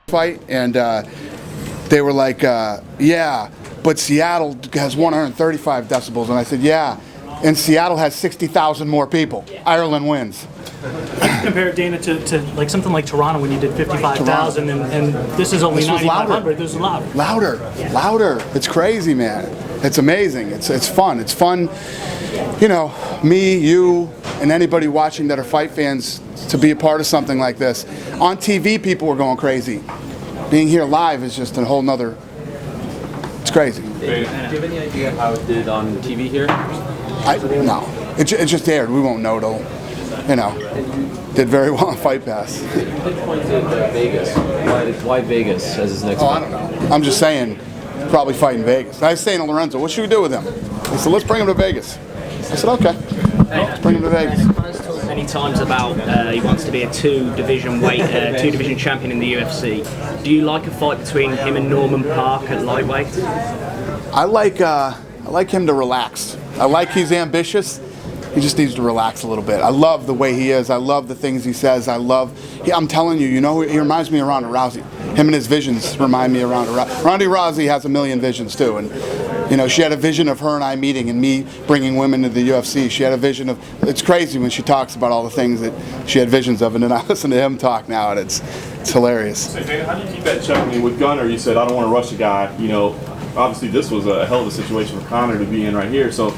fight, and they were like, yeah, but Seattle has 135 decibels. And I said, yeah, and Seattle has 60,000 more people. Ireland wins. Compare Dana to like something like Toronto when you did 55,000, and this is only 9,500. This is louder. Louder. It's crazy, man. It's amazing. It's fun. It's fun. You know, me, you, and anybody watching that are fight fans to be a part of something like this. On TV, people were going crazy. Being here live is just a whole nother. It's crazy. Do you have any idea how it did on TV here? No. It just aired. We won't know till. You know, did very well on Fight Pass. Pinpointed Vegas. Why Vegas as his next fight? I don't know. I'm just saying, probably fighting Vegas. I was saying to Lorenzo, what should we do with him? He said, let's bring him to Vegas. I said, okay. Let's bring him to Vegas. Conor's talked many times about he wants to be a two-division champion in the UFC. Do you like a fight between him and Norman Park at lightweight? I like him to relax. I like he's ambitious. He just needs to relax a little bit. I love the way he is. I love the things he says. I'm telling you, he reminds me of Ronda Rousey. Him and his visions remind me of Ronda Rousey. Ronda Rousey has a million visions too. And, she had a vision of her and I meeting and me bringing women to the UFC. She had a vision of, it's crazy when she talks about all the things that she had visions of. And then I listen to him talk now and it's hilarious. So, Dana, how do you keep that check? I mean, with Gunnar, you said, I don't want to rush a guy. Obviously this was a hell of a situation for Conor to be in right here. So,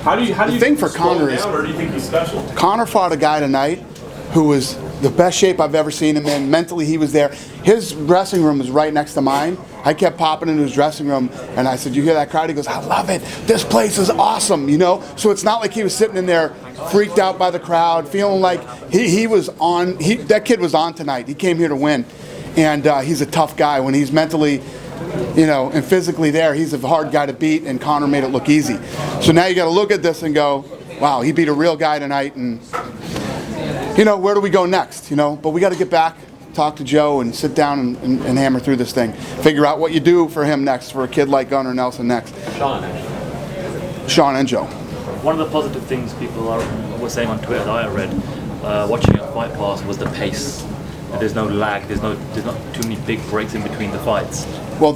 How do you think for Conor is, or do you think he's special? Conor fought a guy tonight who was the best shape I've ever seen him in. Mentally, he was there. His dressing room was right next to mine. I kept popping into his dressing room, and I said, "You hear that crowd?" He goes, "I love it. This place is awesome." So it's not like he was sitting in there freaked out by the crowd, feeling like he was on. That kid was on tonight. He came here to win, and he's a tough guy when he's mentally. And physically there, he's a hard guy to beat, and Conor made it look easy. So now you got to look at this and go, wow, he beat a real guy tonight, and, where do we go next, But we got to get back, talk to Joe, and sit down and hammer through this thing. Figure out what you do for him next, for a kid like Gunnar Nelson next. Sean and Joe. One of the positive things people were saying on Twitter that I read, watching a Fight Pass, was the pace. There's no lag. There's not too many big breaks in between the fights. Well,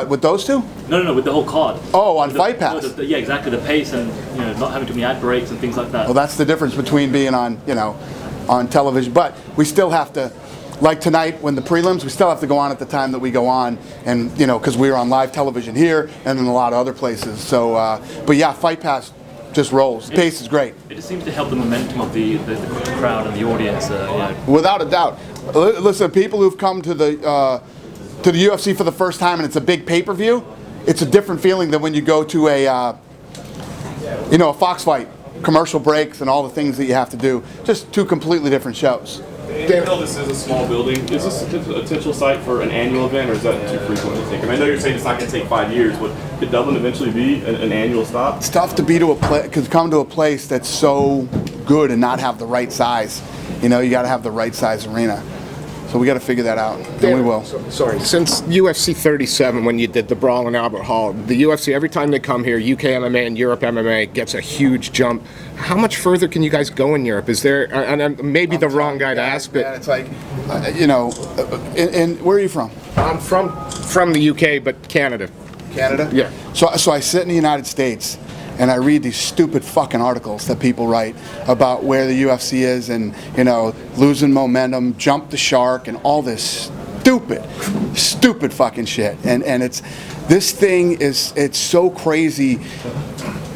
with those two? No, with the whole card. Oh, on Fight Pass. Yeah, exactly. The pace and not having too many ad breaks and things like that. Well, that's the difference between being on on television. But we still have to, like tonight when the prelims, we still have to go on at the time that we go on, and because we were on live television here and in a lot of other places. So, but yeah, Fight Pass just rolls. The pace is great. It just seems to help the momentum of the crowd and the audience. Without a doubt. Listen, people who've come to the UFC for the first time and it's a big pay-per-view, it's a different feeling than when you go to a Fox fight, commercial breaks and all the things that you have to do. Just two completely different shows. Even though this is a small building, is this a potential site for an annual event, or is that too frequent to think? I know you're saying it's not going to take 5 years, but could Dublin eventually be an annual stop? It's tough to be come to a place that's so good and not have the right size. You got to have the right size arena. So we got to figure that out, and we will. Sorry, since UFC 37, when you did the brawl in Albert Hall, the UFC, every time they come here, UK MMA and Europe MMA gets a huge jump. How much further can you guys go in Europe? Is there, and I'm maybe the wrong guy to ask, but... It's like, and where are you from? I'm from the UK, but Canada. Canada? Yeah. So I sit in the United States, and I read these stupid fucking articles that people write about where the UFC is and, losing momentum, jump the shark, and all this stupid fucking shit. And this thing it's so crazy.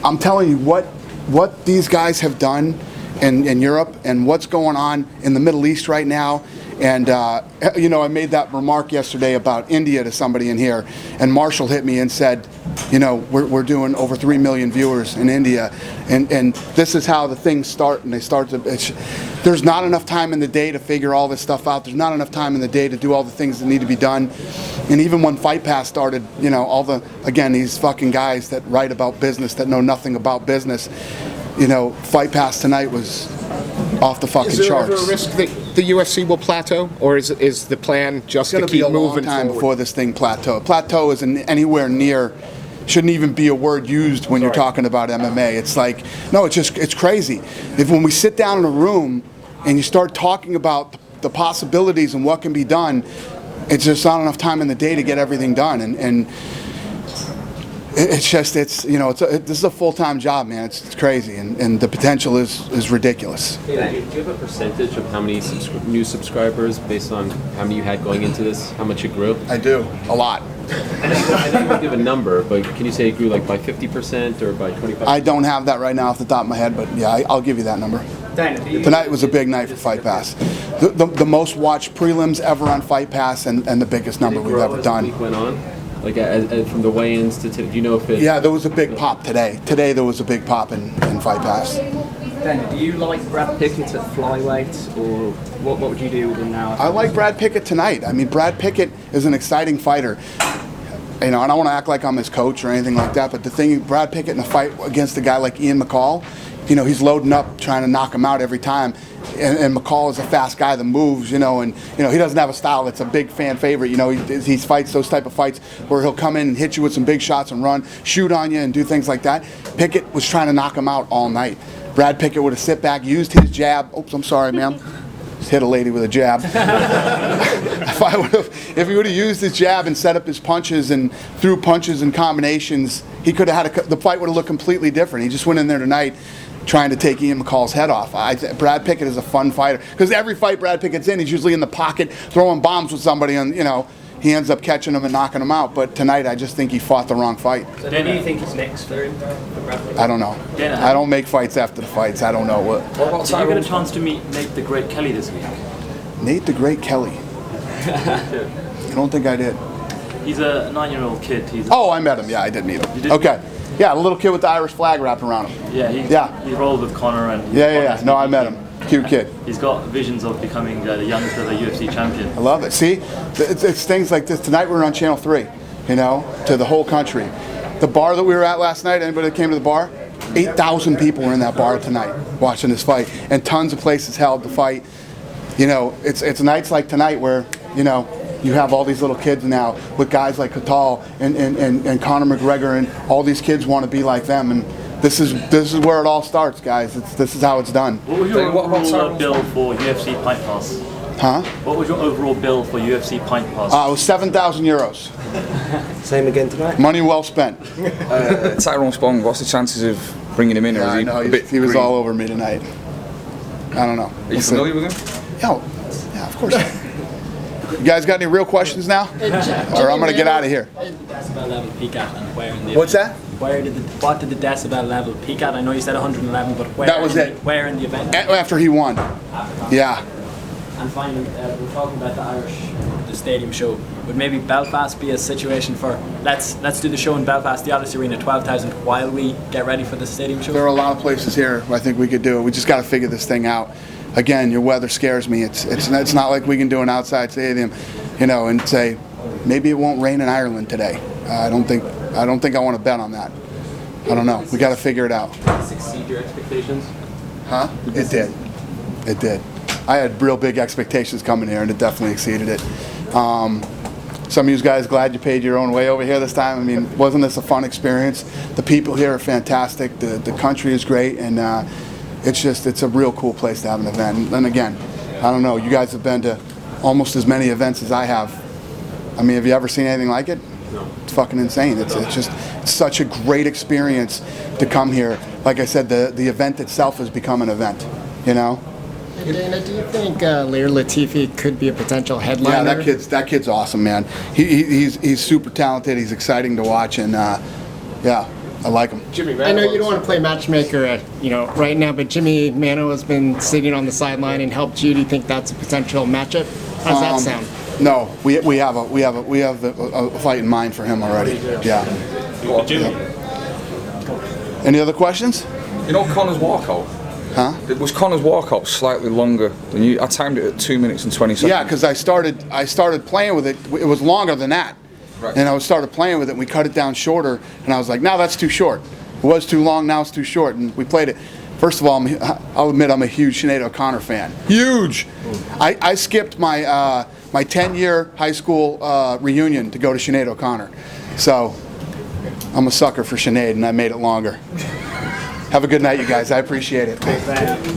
I'm telling you what these guys have done in Europe and what's going on in the Middle East right now. And, I made that remark yesterday about India to somebody in here, and Marshall hit me and said, we're doing over 3 million viewers in India, and this is how the things start, and they start to, there's not enough time in the day to figure all this stuff out. There's not enough time in the day to do all the things that need to be done. And even when Fight Pass started, these fucking guys that write about business that know nothing about business, Fight Pass tonight was off the fucking charts. Is there ever a risk that the UFC will plateau, or is the plan just to keep moving forward? It's going to be a long time before this thing plateau. Plateau isn't anywhere near, shouldn't even be a word used when you're talking about MMA. It's like, no, it's crazy. When we sit down in a room and you start talking about the possibilities and what can be done, it's just not enough time in the day to get everything done, and it's just, you know, this is a full-time job, man. It's crazy, and the potential is ridiculous. Do you have a percentage of how many new subscribers based on how many you had going into this, how much it grew? I do, a lot. I know you don't give a number, but can you say it grew like by 50% or by 25%? I don't have that right now off the top of my head, but yeah, I'll give you that number. Tonight was a big night for Fight Pass. The most watched prelims ever on Fight Pass, and the biggest number we've ever done. As the week went on? Like from the weigh-ins to do you know if it? Yeah, there was a big pop today. Today there was a big pop in Fight Pass. Dan, do you like Brad Pickett at flyweight, or what would you do with him now? I like Brad Pickett tonight. I mean, Brad Pickett is an exciting fighter. You know, I don't want to act like I'm his coach or anything like that, but the thing, Brad Pickett in a fight against a guy like Ian McCall, you know, he's loading up, trying to knock him out every time. And McCall is a fast guy that moves, you know, and you know he doesn't have a style that's a big fan favorite. You know, he fights those type of fights where he'll come in and hit you with some big shots and run, shoot on you, and do things like that. Pickett was trying to knock him out all night. Brad Pickett would have sit back, used his jab. Oops, I'm sorry, ma'am. Just hit a lady with a jab. If he would have used his jab and set up his punches and threw punches and combinations, he could have had the fight would have looked completely different. He just went in there tonight trying to take Ian McCall's head off. Brad Pickett is a fun fighter because every fight Brad Pickett's in, he's usually in the pocket throwing bombs with somebody, and you know he ends up catching them and knocking them out. But tonight, I just think he fought the wrong fight. So who do you think is next for him? For Brad Pickett? I don't know. I don't make fights after the fights. I don't know what. Did you get a chance to meet Nate the Great Kelly this week? Nate the Great Kelly. I don't think I did. He's a 9-year-old kid. Oh, I met him. Yeah, I did meet him. You did? Okay. Yeah, the little kid with the Irish flag wrapped around him. Yeah, he rolled with Conor and. Yeah. No, I met him. Cute kid. He's got visions of becoming the youngest ever UFC champion. I love it. See, it's things like this. Tonight we were on Channel 3, you know, to the whole country. The bar that we were at last night, anybody that came to the bar, 8,000 people were in that bar tonight watching this fight, and tons of places held the fight. You know, it's nights like tonight where, you know, you have all these little kids now with guys like Cathal and Conor McGregor, and all these kids want to be like them, and this is where it all starts, guys. This is how it's done. What was your overall bill for UFC Pint Pass? Huh? What was your overall bill for UFC Pint Pass? It was 7,000 euros. Same again tonight. Money well spent. Tyrone Spong, what's the chances of bringing him in? Yeah, I know, he was all over me tonight. I don't know. Are you familiar with him? Yeah, of course. You guys got any real questions now? Or I'm going to get out of here. Where did the decibel level peak at, and where in the What's event? that? What did the decibel level peak at? I know you said 111, but where? That was it. Where in the event? After he won. Yeah. And finally, we're talking about the stadium show. Would maybe Belfast be a situation for let's do the show in Belfast, the Odyssey Arena, 12,000, while we get ready for the stadium show? There are a lot of places here I think we could do it. We just got to figure this thing out. Again, your weather scares me. It's not like we can do an outside stadium, you know, and say maybe it won't rain in Ireland today. I don't think I want to bet on that. I don't know. We got to figure it out. Did it exceed your expectations? Huh? It did. It did. I had real big expectations coming here, and it definitely exceeded it. Some of you guys glad you paid your own way over here this time. I mean, wasn't this a fun experience? The people here are fantastic. The country is great, and it's a real cool place to have an event. And again, I don't know, you guys have been to almost as many events as I have. I mean, have you ever seen anything like it? No. It's fucking insane. It's such a great experience to come here. Like I said, the event itself has become an event, you know? Hey Dana, do you think Ilir Latifi could be a potential headliner? Yeah, that kid's awesome, man. He's super talented. He's exciting to watch, and yeah, I like him. Jimi, I know you don't want to play matchmaker, right now, but Jimi Manuwa has been sitting on the sideline and helped you. Do you think that's a potential matchup? How's that sound? No, we have a fight in mind for him already. Yeah. Any other questions? You know Conor's walkout? Huh? Was Conor's walkout slightly longer than you? I timed it at 2 minutes and 20 seconds. Yeah, because I started playing with it. It was longer than that. Right. And I started playing with it, and we cut it down shorter, and I was like, no, that's too short. It was too long, now it's too short. And we played it. First of all, I'll admit I'm a huge Sinead O'Connor fan. Huge! I skipped my 10-year high school reunion to go to Sinead O'Connor. So I'm a sucker for Sinead, and I made it longer. Have a good night, you guys. I appreciate it.